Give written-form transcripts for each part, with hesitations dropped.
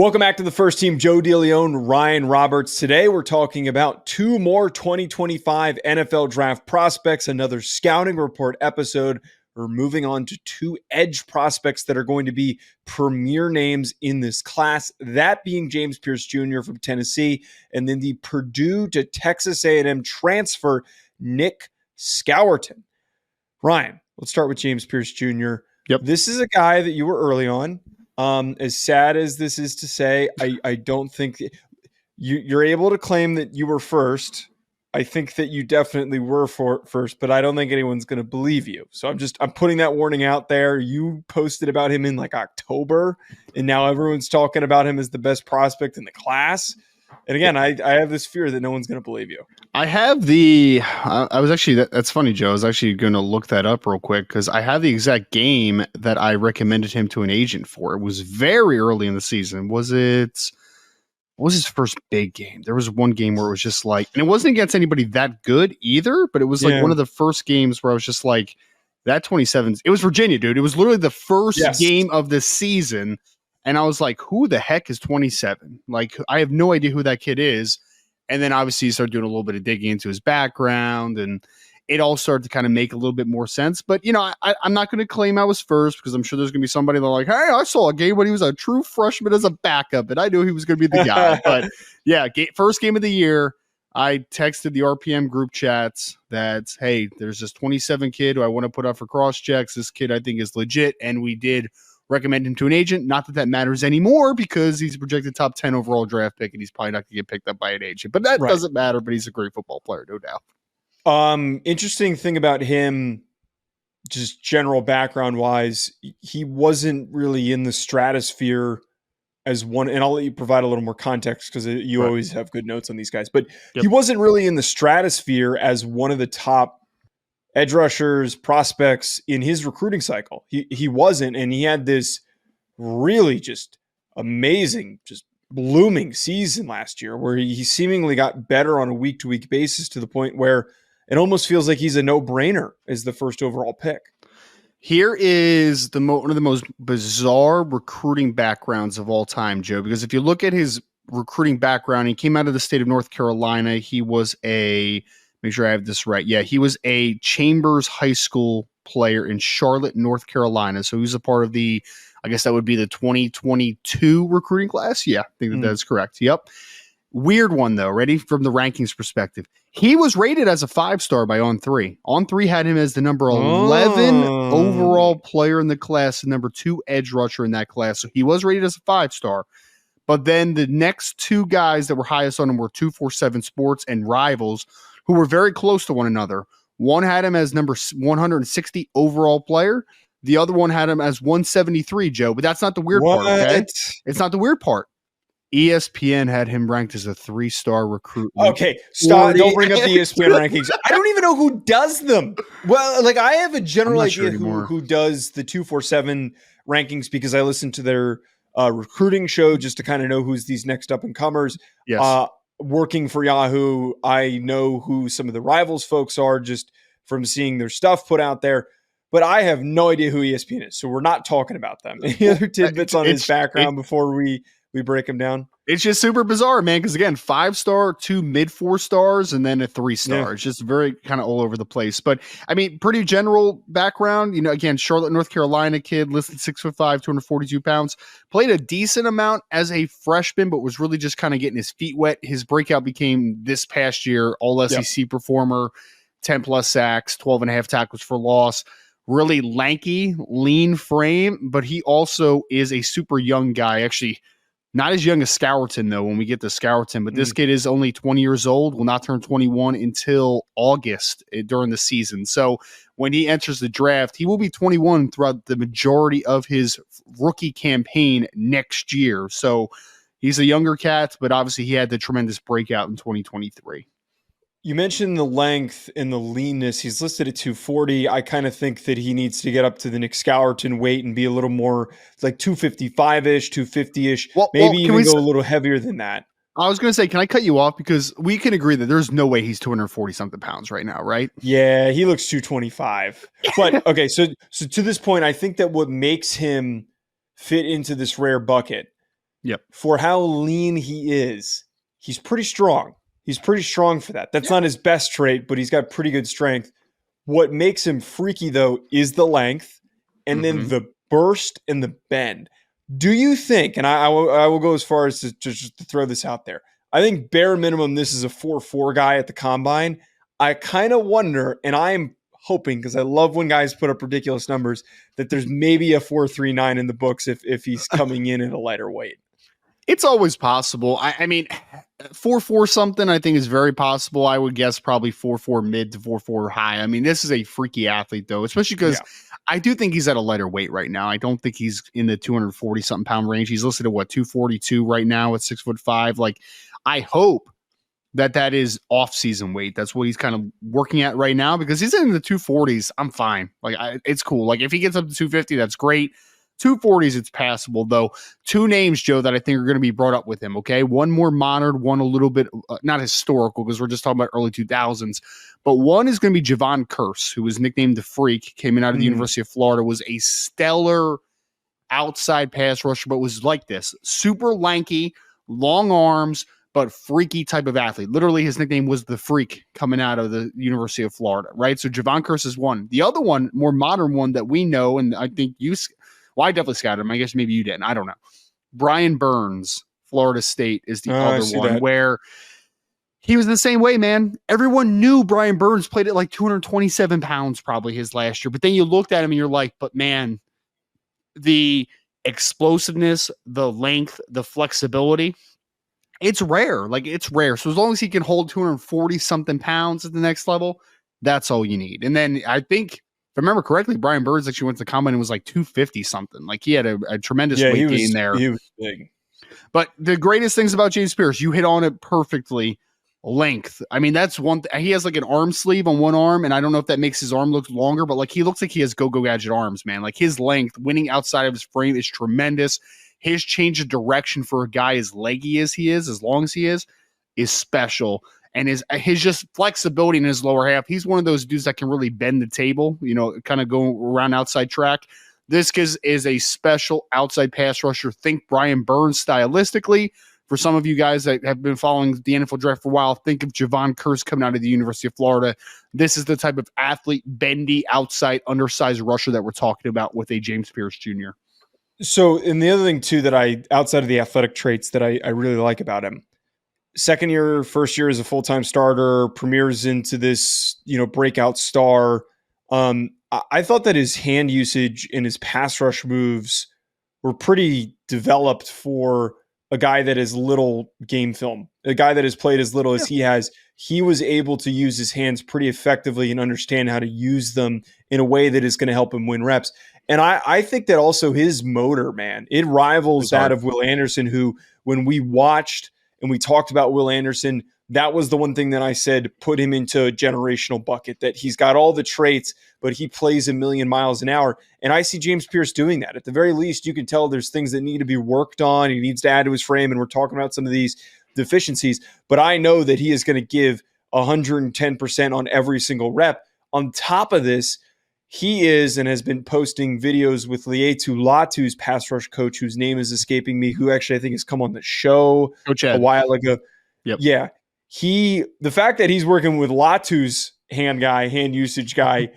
Welcome back to the first team. Joe DeLeone, Ryan Roberts. Today we're talking about two more 2025 NFL draft prospects, another scouting report episode. We're moving on to two edge prospects that are going to be premier names in this class, that being James Pearce Jr. from Tennessee, and then the Purdue to Texas A&M transfer, Nick Scourton. Ryan, let's start with James Pearce Jr. Yep. This is a guy that you were early on. As sad as this is to say, I don't think you're able to claim that you were first. I think that you definitely were first, but I don't think anyone's going to believe you. So I'm putting that warning out there. You posted about him in like October, and now everyone's talking about him as the best prospect in the class. And again, I have this fear that no one's going to believe you. I have I was actually, that's funny, Joe. I was actually going to look that up real quick because I have the exact game that I recommended him to an agent for. It was very early in the season. What was his first big game? There was one game where it was just like, and it wasn't against anybody that good either, but it was like one of the first games where I was just like, that 27, it was Virginia, dude. It was literally the first game of the season. And I was like, who the heck is 27? Like, I have no idea who that kid is. And then obviously you start doing a little bit of digging into his background, and it all started to kind of make a little bit more sense. But, you know, I'm not going to claim I was first because I'm sure there's going to be somebody that's like, hey, I saw a game when he was a true freshman as a backup, and I knew he was going to be the guy. But, yeah, first game of the year, I texted the RPM group chats that, hey, there's this 27 kid who I want to put up for cross checks. This kid I think is legit, and we did recommend him to an agent. Not that matters anymore because he's a projected top 10 overall draft pick and he's probably not going to get picked up by an agent. But that doesn't matter, but he's a great football player, no doubt. Interesting thing about him, just general background wise, he wasn't really in the stratosphere as one, and I'll let you provide a little more context because you always have good notes on these guys, but he wasn't really in the stratosphere as one of the top edge rushers, prospects in his recruiting cycle. He wasn't, and he had this really just amazing, just blooming season last year where he seemingly got better on a week-to-week basis to the point where it almost feels like he's a no-brainer as the first overall pick. Here is one of the most bizarre recruiting backgrounds of all time, Joe, because if you look at his recruiting background, he came out of the state of North Carolina. He was make sure I have this right. Yeah, he was a Chambers High School player in Charlotte, North Carolina. So he was a part of I guess that would be the 2022 recruiting class. Yeah, I think that's correct. Yep. Weird one, though. Ready? From the rankings perspective. He was rated as a 5-star by On3. On3 had him as the number 11 overall player in the class, the number 2 edge rusher in that class. So he was rated as a 5-star. But then the next two guys that were highest on him were 247 Sports and Rivals, who were very close to one another. One had him as number 160 overall player. The other one had him as 173, Joe. But that's not the weird part, okay? It's not the weird part. ESPN had him ranked as a 3-star recruit. Okay, stop. Don't bring up the ESPN rankings. I don't even know who does them. Well, like I have a general idea who does the 247 rankings because I listen to their recruiting show just to kind of know who's these next up-and-comers. Yes. Working for Yahoo, I know who some of the Rivals folks are just from seeing their stuff put out there, but I have no idea who ESPN is, so we're not talking about them. Any other tidbits on his background before we break him down? It's just super bizarre, man, because again, 5-star, 2 mid-4 stars, and then a 3-star. Yeah. It's just very kind of all over the place. But, I mean, pretty general background. You know, again, Charlotte, North Carolina kid, listed 6'5", 242 pounds. Played a decent amount as a freshman, but was really just kind of getting his feet wet. His breakout became this past year, all-SEC performer, 10-plus sacks, 12.5 tackles for loss. Really lanky, lean frame, but he also is a super young guy. Actually, not as young as Scourton, though, when we get to Scourton. But this kid is only 20 years old, will not turn 21 until August during the season. So when he enters the draft, he will be 21 throughout the majority of his rookie campaign next year. So he's a younger cat, but obviously he had the tremendous breakout in 2023. You mentioned the length and the leanness. He's listed at 240. I kind of think that he needs to get up to the Nick Scourton weight and be a little more like 255-ish, 250-ish, maybe even go a little heavier than that. I was going to say, can I cut you off? Because we can agree that there's no way he's 240-something pounds right now, right? Yeah, he looks 225. But, okay, so to this point, I think that what makes him fit into this rare bucket Yep. For how lean he is, he's pretty strong. He's pretty strong for that. That's not his best trait, but he's got pretty good strength. What makes him freaky, though, is the length and then the burst and the bend. Do you think, and I will go as far as to just to throw this out there, I think bare minimum this is a 4.4 guy at the combine. I kind of wonder, and I'm hoping, because I love when guys put up ridiculous numbers, that there's maybe a 4.39 in the books if he's coming in at a lighter weight. It's always possible. I mean, 4.4 something I think is very possible. I would guess probably 4.4 mid to 4.4 high. I mean, this is a freaky athlete, though, especially because I do think he's at a lighter weight right now. I don't think he's in the 240 something pound range. He's listed at 242 right now at 6'5". Like, I hope that is off season weight. That's what he's kind of working at right now, because he's in the 240s. I'm fine. Like, it's cool. Like, if he gets up to 250, that's great. 240s, it's passable, though. Two names, Joe, that I think are going to be brought up with him, okay? One more modern, one a little bit, not historical, because we're just talking about early 2000s, but one is going to be Javon Pearce, who was nicknamed the Freak, came in out of the University of Florida, was a stellar outside pass rusher, but was like this, super lanky, long arms, but freaky type of athlete. Literally, his nickname was the Freak coming out of the University of Florida, right? So Javon Pearce is one. The other one, more modern one that we know, and I think well, I definitely scouted him. I guess maybe you didn't. I don't know. Brian Burns, Florida State, is the other one where he was the same way, man. Everyone knew Brian Burns played at like 227 pounds probably his last year. But then you looked at him and you're like, but man, the explosiveness, the length, the flexibility, it's rare. Like, it's rare. So as long as he can hold 240 something pounds at the next level, that's all you need. And then I think, if I remember correctly, Brian Burns actually went to the combine and was like 250 something. Like, he had a tremendous weight gain there. He was big. But the greatest things about James Pearce, you hit on it perfectly. Length. I mean, that's one. He has like an arm sleeve on one arm, and I don't know if that makes his arm look longer, but like, he looks like he has go-go gadget arms, man. Like, his length, winning outside of his frame, is tremendous. His change of direction for a guy as leggy as he is, as long as he is special. And his just flexibility in his lower half. He's one of those dudes that can really bend the table, kind of go around outside track. This is a special outside pass rusher. Think Brian Burns stylistically. For some of you guys that have been following the NFL draft for a while, think of Javon Pearce coming out of the University of Florida. This is the type of athlete, bendy, outside, undersized rusher that we're talking about with a James Pearce Jr. So, and the other thing too that outside of the athletic traits that I really like about him, second year, first year as a full-time starter, premieres into this, breakout star. I thought that his hand usage and his pass rush moves were pretty developed for a guy that has little game film, a guy that has played as little as he has. He was able to use his hands pretty effectively and understand how to use them in a way that is going to help him win reps. And I think that also his motor, man, it rivals that of Will Anderson, who, when we watched and we talked about Will Anderson, that was the one thing that I said, put him into a generational bucket, that he's got all the traits, but he plays a million miles an hour. And I see James Pearce doing that. At the very least, you can tell there's things that need to be worked on. He needs to add to his frame. And we're talking about some of these deficiencies, but I know that he is going to give 110% on every single rep. On top of this, he is and has been posting videos with Lietu Latu's pass rush coach, whose name is escaping me, who actually I think has come on the show a while ago. Yep. Yeah. The fact that he's working with Latu's hand usage guy,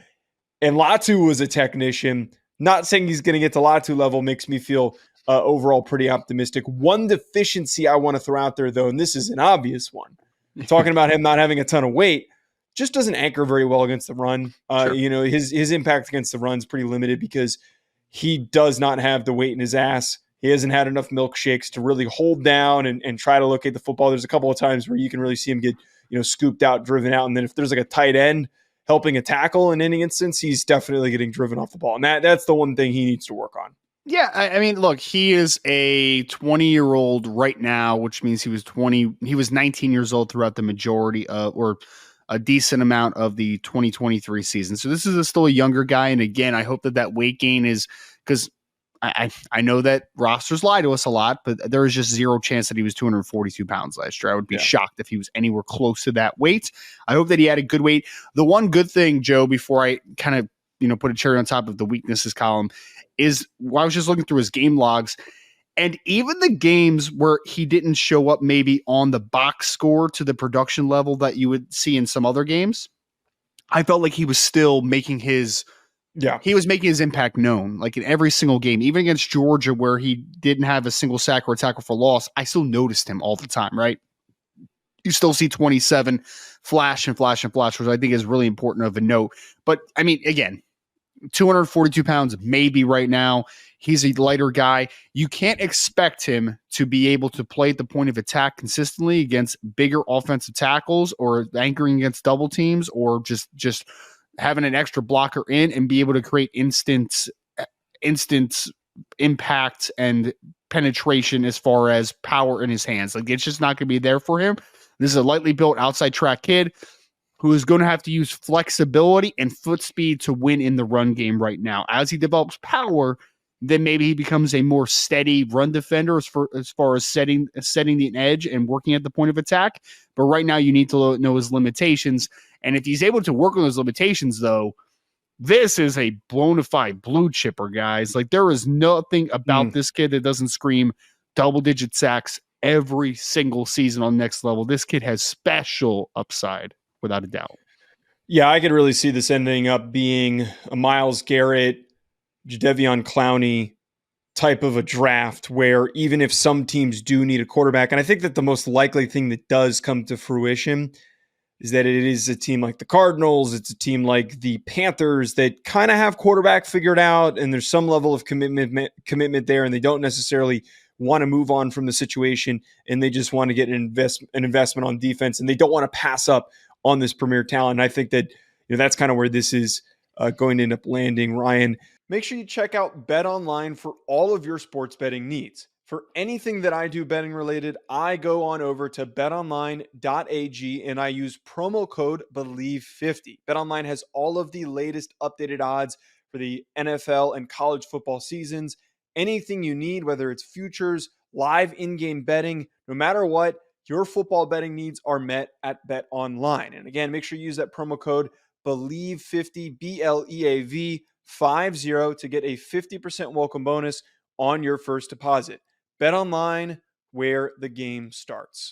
and Latu was a technician, not saying he's going to get to Latu level, makes me feel overall pretty optimistic. One deficiency I want to throw out there, though, and this is an obvious one, talking about him not having a ton of weight, just doesn't anchor very well against the run. Sure. His impact against the run is pretty limited because he does not have the weight in his ass. He hasn't had enough milkshakes to really hold down and try to locate the football. There's a couple of times where you can really see him get, scooped out, driven out. And then if there's like a tight end helping a tackle in any instance, he's definitely getting driven off the ball. And that's the one thing he needs to work on. Yeah, I mean, look, he is a 20-year-old right now, which means he was 19 years old throughout the majority of, or a decent amount of, the 2023 season. So this is still a younger guy. And again, I hope that weight gain is, because I know that rosters lie to us a lot, but there is just zero chance that he was 242 pounds last year. I would be shocked if he was anywhere close to that weight. I hope that he had a good weight. The one good thing, Joe, before I kind of, put a cherry on top of the weaknesses column, is, I was just looking through his game logs. And even the games where he didn't show up maybe on the box score to the production level that you would see in some other games, I felt like he was still making his impact known, like in every single game, even against Georgia, where he didn't have a single sack or a tackle for loss. I still noticed him all the time, right? You still see 27 flash and flash and flash, which I think is really important of a note. But I mean, again, 242 pounds, maybe right now. He's a lighter guy. You can't expect him to be able to play at the point of attack consistently against bigger offensive tackles or anchoring against double teams or just having an extra blocker in and be able to create instant impact and penetration as far as power in his hands. Like, it's just not going to be there for him. This is a lightly built outside track kid who is going to have to use flexibility and foot speed to win in the run game right now. As he develops power, then maybe he becomes a more steady run defender as far as setting the edge and working at the point of attack. But right now, you need to know his limitations. And if he's able to work on those limitations, though, this is a bona fide blue chipper, guys. Like, there is nothing about this kid that doesn't scream double-digit sacks every single season on next level. This kid has special upside, without a doubt. Yeah, I could really see this ending up being a Myles Garrett, Jadeveon Clowney type of a draft where even if some teams do need a quarterback, and I think that the most likely thing that does come to fruition is that it is a team like the Cardinals, it's a team like the Panthers that kind of have quarterback figured out, and there's some level of commitment there, and they don't necessarily want to move on from the situation, and they just want to get an investment on defense, and they don't want to pass up on this premier talent. And I think that that's kind of where this is going to end up landing, Ryan. Make sure you check out Bet Online for all of your sports betting needs. For anything that I do betting related, I go on over to betonline.ag and I use promo code BELIEVE50. BetOnline has all of the latest updated odds for the NFL and college football seasons. Anything you need, whether it's futures, live in-game betting, no matter what, your football betting needs are met at BetOnline. And again, make sure you use that promo code BELIEVE50, BLEAV 50 to get a 50% welcome bonus on your first deposit. Bet online, where the game starts.